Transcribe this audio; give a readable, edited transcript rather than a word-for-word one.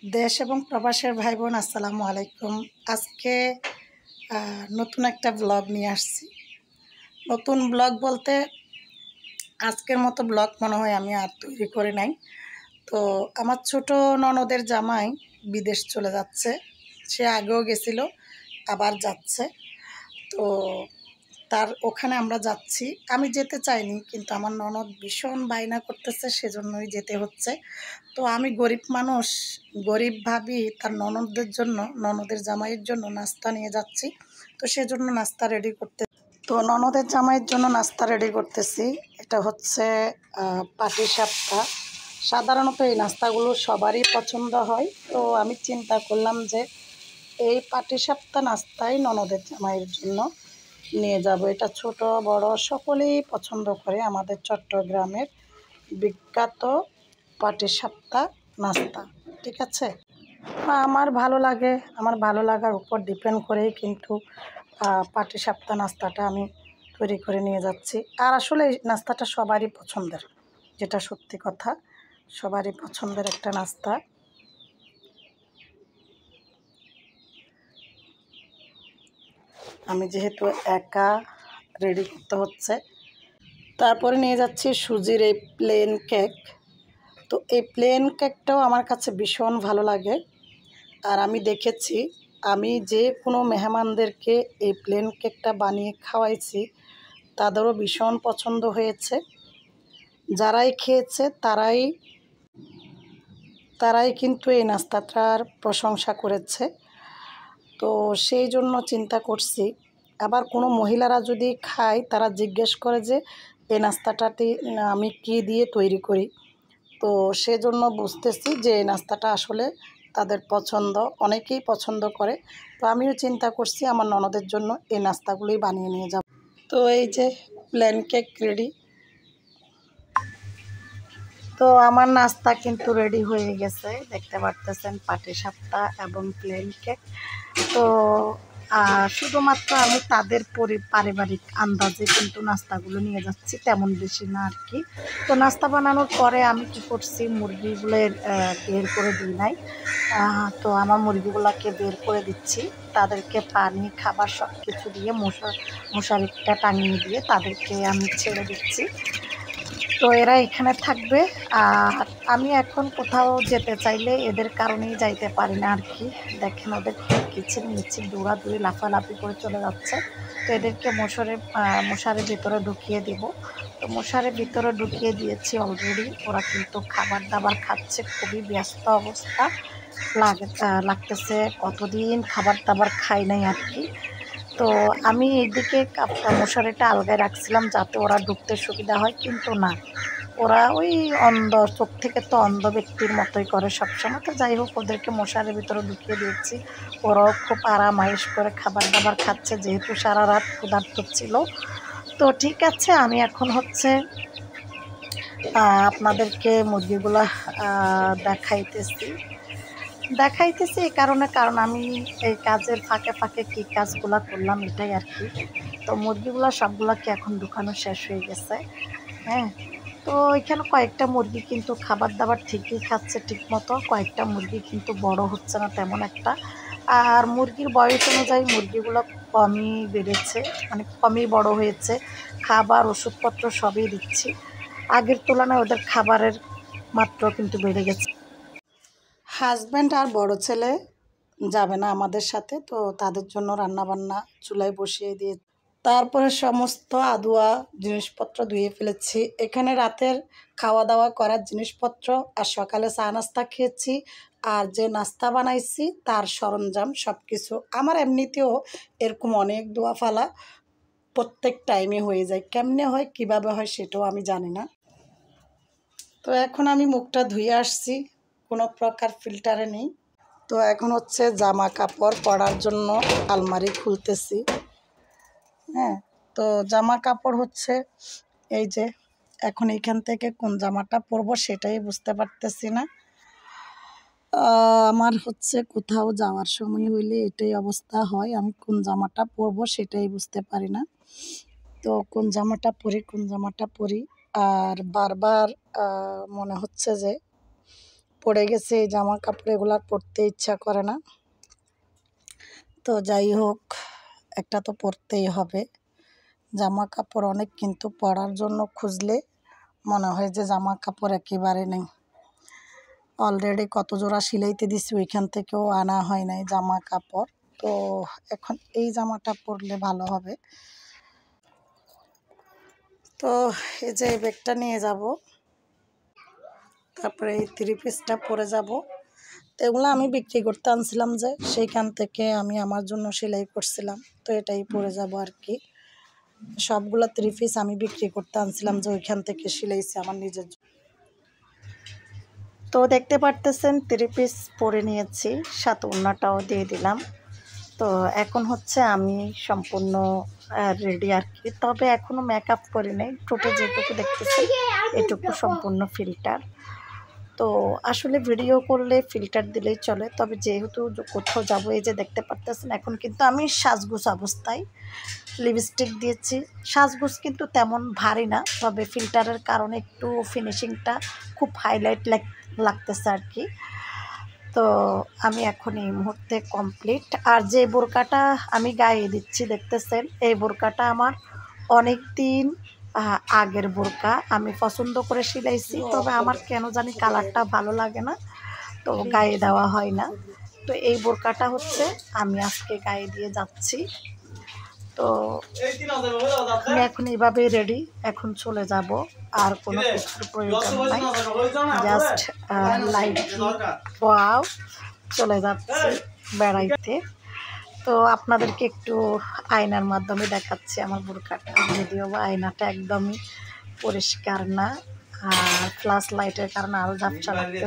দেশ এবং প্রবাসের ভাই বোন আসসালামু আলাইকুম। আজকে নতুন একটা ব্লগ নিয়ে আসছি। নতুন ব্লগ বলতে আজকের মতো ব্লগ মনে হয় আমি আর তৈরি করে নাই। তো আমার ছোট ননদের জামাই বিদেশ চলে যাচ্ছে। সে আগেও গেছিল, আবার যাচ্ছে। তো তার ওখানে আমরা যাচ্ছি। আমি যেতে চাইনি, কিন্তু আমার ননদ ভীষণ বায়না করতেছে, সেজন্যই যেতে হচ্ছে। তো আমি গরিব মানুষ, গরিব ভাবি তার ননদদের জন্য, ননদের জামাইয়ের জন্য নাস্তা নিয়ে যাচ্ছি। তো সেজন্য নাস্তা রেডি করতে, তো ননদের জামাইয়ের জন্য নাস্তা রেডি করতেছি। এটা হচ্ছে পাটিসাপটা। সাধারণত এই নাস্তাগুলো সবারই পছন্দ হয়। তো আমি চিন্তা করলাম যে এই পাটিসাপটা নাস্তাই ননদের জামাইয়ের জন্য নিয়ে যাব। এটা ছোট বড় সকলেই পছন্দ করে। আমাদের চট্টগ্রামের বিখ্যাত পাটিসাপটা নাস্তা, ঠিক আছে। আমার ভালো লাগে, আমার ভালো লাগার উপর ডিপেন্ড করেই কিন্তু পাটিসাপটা নাস্তাটা আমি তৈরি করে নিয়ে যাচ্ছি। আর আসলে এই নাস্তাটা সবারই পছন্দের, যেটা সত্যি কথা, সবারই পছন্দের একটা নাস্তা। আমি যেহেতু একা, রেডি করতে হচ্ছে। তারপরে নিয়ে যাচ্ছি সুজির এই প্লেন কেক। তো এই প্লেন কেকটাও আমার কাছে ভীষণ ভালো লাগে। আর আমি দেখেছি, আমি যে কোনো মেহমানদেরকে এই প্লেন কেকটা বানিয়ে খাওয়াইছি, তাদেরও ভীষণ পছন্দ হয়েছে। যারাই খেয়েছে তারাই কিন্তু এই নাস্তাটার প্রশংসা করেছে। তো সেই জন্য চিন্তা করছি, আবার কোনো মহিলারা যদি খায় তারা জিজ্ঞেস করে যে এই নাস্তাটাতে আমি কী দিয়ে তৈরি করি। তো সেজন্য বুঝতেছি যে এই নাস্তাটা আসলে তাদের পছন্দ, অনেকেই পছন্দ করে। তো আমিও চিন্তা করছি আমার ননদের জন্য এই নাস্তাগুলোই বানিয়ে নিয়ে যাব। তো এই যে প্লেন কেক রেডি। তো আমার নাস্তা কিন্তু রেডি হয়ে গেছে, দেখতে পারতেছেন পাটিসাপটা এবং প্লেন কেক। তো শুধুমাত্র আমি তাদের পারিবারিক আন্দাজে কিন্তু নাস্তাগুলো নিয়ে যাচ্ছি, তেমন বেশি না আর কি। তো নাস্তা বানানোর পরে আমি কি করছি, মুরগিগুলো বের করে দিই নাই। তো আমার মুরগিগুলোকে বের করে দিচ্ছি, তাদেরকে পানি খাবার সব কিছু দিয়ে মশারিটা টাঙিয়ে দিয়ে তাদেরকে আমি ছেড়ে দিচ্ছি। তো এরা এখানে থাকবে। আর আমি এখন কোথাও যেতে চাইলে এদের কারণেই যাইতে পারি না আর কি। দেখেন ওদের কিচির মিচির দৌড়াদৌড়ি লাফালাফি করে চলে যাচ্ছে। তো এদেরকে মশারির ভিতরে ঢুকিয়ে দিব। তো মশারির ভিতরে ঢুকিয়ে দিয়েছি অলরেডি। ওরা কিন্তু খাবার দাবার খাচ্ছে, খুবই ব্যস্ত অবস্থা লাগতেছে। কতদিন খাবার দাবার খাই নাই আর কি। তো আমি এইদিকে মশারিটা আলগায় রাখছিলাম যাতে ওরা ঢুকতে সুবিধা হয়, কিন্তু না, ওরা ওই অন্ধ, চোখ থেকে তো অন্ধ ব্যক্তির মতোই করে সবসময়। তো যাই হোক, ওদেরকে মশারির ভিতরে ঢুকিয়ে দিয়েছি। ওরাও খুব আরাম আয়েশ করে খাবার দাবার খাচ্ছে, যেহেতু সারা রাত ক্ষুধার্ত ছিল। তো ঠিক আছে, আমি এখন হচ্ছে আপনাদেরকে মুরগিগুলা দেখাইতেছি এই কারণ আমি এই কাজের ফাঁকে ফাঁকে কী কাজগুলা করলাম এটাই আর কি। তো মুরগিগুলা সবগুলাকে এখন ঢুকানো শেষ হয়ে গেছে। হ্যাঁ, তো এখানে কয়েকটা মুরগি কিন্তু খাবার দাবার ঠিকই খাচ্ছে ঠিক মতো, কয়েকটা মুরগি কিন্তু বড় হচ্ছে না তেমন একটা। আর মুরগির বয়স অনুযায়ী মুরগিগুলো কমই বেড়েছে, মানে কমই বড় হয়েছে। খাবার ওষুধপত্র সবই দিচ্ছি, আগের তুলনায় ওদের খাবারের মাত্রা কিন্তু বেড়ে গেছে। হাজব্যান্ড আর বড় ছেলে যাবে না আমাদের সাথে, তো তাদের জন্য রান্নাবান্না চুলায় বসিয়ে দিয়ে তারপরে সমস্ত আদুয়া জিনিসপত্র ধুয়ে ফেলেছি। এখানে রাতের খাওয়া দাওয়া করার জিনিসপত্র আর সকালে চা নাস্তা খেয়েছি, আর যে নাস্তা বানাইছি তার সরঞ্জাম সব কিছু আমার এমনিতেও এরকম অনেক দোয়া ফালা প্রত্যেক টাইমে হয়ে যায়। কেমনে হয়, কিভাবে হয় সেটাও আমি জানি না। তো এখন আমি মুখটা ধুয়ে আসছি, কোনো প্রকার ফিল্টারে নেই। তো এখন হচ্ছে জামা কাপড় পরার জন্য আলমারি খুলতেছি। হ্যাঁ, তো জামা কাপড় হচ্ছে এই যে, এখন এইখান থেকে কোন জামাটা পরবো সেটাই বুঝতে পারতেছি না। আমার হচ্ছে কোথাও যাওয়ার সময় হইলে এটাই অবস্থা হয়, আমি কোন জামাটা পরবো সেটাই বুঝতে পারি না। তো কোন জামাটা পরি আর বারবার মনে হচ্ছে যে পড়ে গেছে, এই জামা কাপড় এগুলো আর পরতে ইচ্ছা করে না। তো যাই হোক, একটা তো পরতেই হবে। জামা কাপড় অনেক, কিন্তু পরার জন্য খুঁজলে মনে হয় যে জামা কাপড় একেবারে নেই। অলরেডি কত জোড়া সিলাইতে দিছি, ওইখান থেকেও আনা হয় নাই জামা কাপড়। তো এখন এই জামাটা পরলে ভালো হবে। তো এই যে এই ব্যাগটা নিয়ে যাব, তারপরে এই 3 পিসটা পরে যাব। তো এগুলো আমি বিক্রি করতে আনছিলাম, যে সেইখান থেকে আমি আমার জন্য সেলাই করছিলাম। তো এটাই পরে যাব আর কি। সবগুলো 3 পিস আমি বিক্রি করতে আনছিলাম, যে ওইখান থেকে সিলাইছি আমার নিজের জন্য। তো দেখতে পারতেছেন 3 পিস পরে নিয়েছি, সাথে ওড়নাটাও দিয়ে দিলাম। তো এখন হচ্ছে আমি সম্পূর্ণ রেডি আর কি। তবে এখনও মেকআপ করি নাই, ঠোঁটে যেটুকু দেখতেছি এটুকু সম্পূর্ণ ফিল্টার। তো আসলে ভিডিও করলে ফিল্টার দিলেই চলে, তবে যেহেতু কোথাও যাব, এই যে দেখতে পারতেছেন এখন কিন্তু আমি সাজগোজ অবস্থায়, লিপস্টিক দিয়েছি। সাজগোজ কিন্তু তেমন ভারী না, তবে ফিল্টারের কারণে একটু ফিনিশিংটা খুব হাইলাইট লাগতেছে আর কি। তো আমি এখন এই মুহূর্তে কমপ্লিট। আর যে বোরকাটা আমি গায়ে দিচ্ছি দেখতেছেন, এই বোরকাটা আমার অনেক দিন আগের বোরকা, আমি পছন্দ করে সিলাইছি। তবে আমার কেন জানি কালারটা ভালো লাগে না, তো গায়ে দেওয়া হয় না। তো এই বোরকাটা হচ্ছে আমি আজকে গায়ে দিয়ে যাচ্ছি। তো আমি এখন এইভাবে রেডি, এখন চলে যাব। আর কোনো কিছুর প্রয়োজন নাই, জাস্ট লাইট ওয়াও চলে যাচ্ছি বেড়াইতে। তো আপনাদেরকে একটু আয়নার মাধ্যমে দেখাচ্ছি আমার বোরকাটা, যদিও বা আয়নাটা একদমই পরিষ্কার না, আর ফ্ল্যাশ লাইটের কারণে আরও ঝাপসা লাগতেছে।